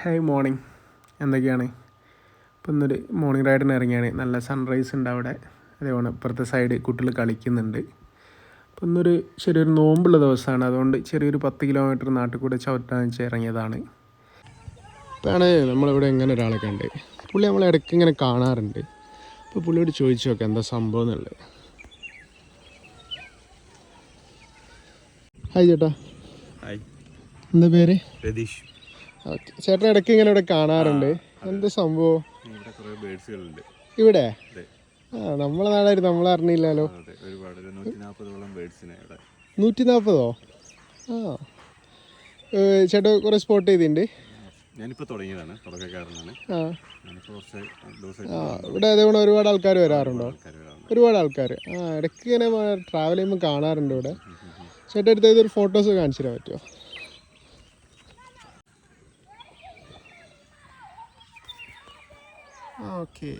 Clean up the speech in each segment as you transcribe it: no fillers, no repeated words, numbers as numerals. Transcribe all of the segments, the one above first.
Hi morning, എന്തൊക്കെയാണ്? ഇപ്പോൾ ഇന്നൊരു മോർണിംഗ് റൈഡിന് ഇറങ്ങിയാണ്. നല്ല സൺറൈസ് ഉണ്ട് അവിടെ. അതേപോലെ ഇപ്പുറത്തെ സൈഡ് കുട്ടികൾ കളിക്കുന്നുണ്ട്. അപ്പോൾ ഇന്നൊരു ചെറിയൊരു നോമ്പുള്ള ദിവസമാണ്. അതുകൊണ്ട് ചെറിയൊരു 10 കിലോമീറ്റർ നാട്ടിൽ കൂടെ ചവിട്ടാൻ വെച്ച് ഇറങ്ങിയതാണ്. ഇപ്പോഴാണ് നമ്മളിവിടെ ഇങ്ങനെ ഒരാളെ കണ്ട്. പുള്ളി നമ്മളെ ഇടയ്ക്ക് ഇങ്ങനെ കാണാറുണ്ട്. അപ്പോൾ പുള്ളിയോട് ചോദിച്ചു നോക്കാം എന്താ സംഭവം എന്നുള്ളത്. ഹായ് ചേട്ടാ. ഹായ്, എന്താ പേര്? രതീഷ്. ഓക്കെ, ചേട്ടൻ ഇടയ്ക്ക് ഇങ്ങനെ ഇവിടെ കാണാറുണ്ട്. എന്താ സംഭവം? ഇവിടെ കുറേ ബേഡ്സുകളുണ്ട്. ഇവിടെ നമ്മളെ നാടായിരുന്നു, നമ്മൾ അറിഞ്ഞില്ലല്ലോ. ഒരുപാട് 140ഓളം ബേഡ്സിനെ ഇവിടെ. 140ഓ? ചേട്ടാ കുറേ സ്പോട്ട് ചെയ്തിട്ടുണ്ട്. ഞാനിപ്പോൾ തുടങ്ങിയതാണ്, തുടക്കക്കാരനാണ്. ഇവിടെ അതേപോലെ ഒരുപാട് ആൾക്കാർ വരാറുണ്ടോ? ഒരുപാട് ആൾക്കാർ. ഇടയ്ക്ക് ഇങ്ങനെ ട്രാവൽ ചെയ്യുമ്പോൾ കാണാറുണ്ട് ഇവിടെ. ചേട്ടാ അടുത്ത ഇതൊരു ഫോട്ടോസ് കാണിച്ചു തരാൻ പറ്റുമോ? ഓക്കെ.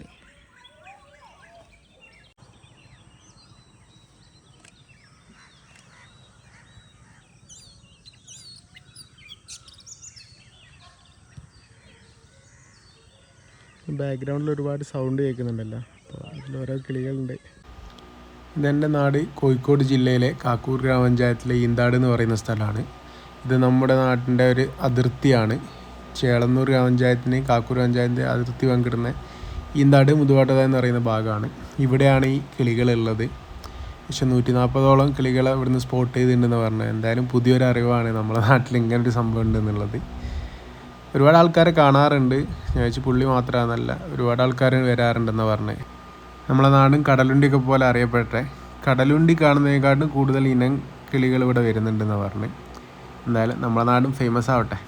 ബാക്ക്ഗ്രൗണ്ടിൽ ഒരുപാട് സൗണ്ട് കേൾക്കുന്നുണ്ടല്ലോ. അപ്പോൾ അതിൽ ഓരോ കിളികളുണ്ട്. ഇതെൻ്റെ നാട് കോഴിക്കോട് ജില്ലയിലെ കാക്കൂർ ഗ്രാമപഞ്ചായത്തിലെ ഈന്താട് എന്ന് പറയുന്ന സ്ഥലമാണ്. ഇത് നമ്മുടെ നാട്ടിൻ്റെ ഒരു അതിർത്തിയാണ്. ചേളന്നൂർ ഗ്രാമപഞ്ചായത്തിന് കാക്കൂർ പഞ്ചായത്തിൻ്റെ അതിർത്തി പങ്കിടുന്ന ഈന്താട് മുതുവാട്ടത എന്ന് പറയുന്ന ഭാഗമാണ്. ഇവിടെയാണ് ഈ കിളികളുള്ളത്. പക്ഷെ 140ഓളം കിളികളെ ഇവിടുന്ന് സ്പോട്ട് ചെയ്തിട്ടുണ്ടെന്ന് പറഞ്ഞത് എന്തായാലും പുതിയൊരു അറിവാണ് നമ്മുടെ നാട്ടിൽ ഇങ്ങനൊരു സംഭവം ഉണ്ടെന്നുള്ളത്. ഒരുപാട് ആൾക്കാരെ കാണാറുണ്ട്. ഞാൻ വെച്ച് പുള്ളി മാത്രമാണെന്നല്ല, ഒരുപാട് ആൾക്കാർ വരാറുണ്ടെന്നാണ് പറഞ്ഞത്. നമ്മളെ നാടും കടലുണ്ടിയൊക്കെ പോലെ അറിയപ്പെട്ടെ കടലുണ്ടി കാണുന്നതിനെക്കാട്ടും കൂടുതൽ ഇനം കിളികൾ ഇവിടെ വരുന്നുണ്ടെന്നാണ് പറഞ്ഞത്. എന്തായാലും നമ്മളെ നാടും ഫേമസ് ആവട്ടെ.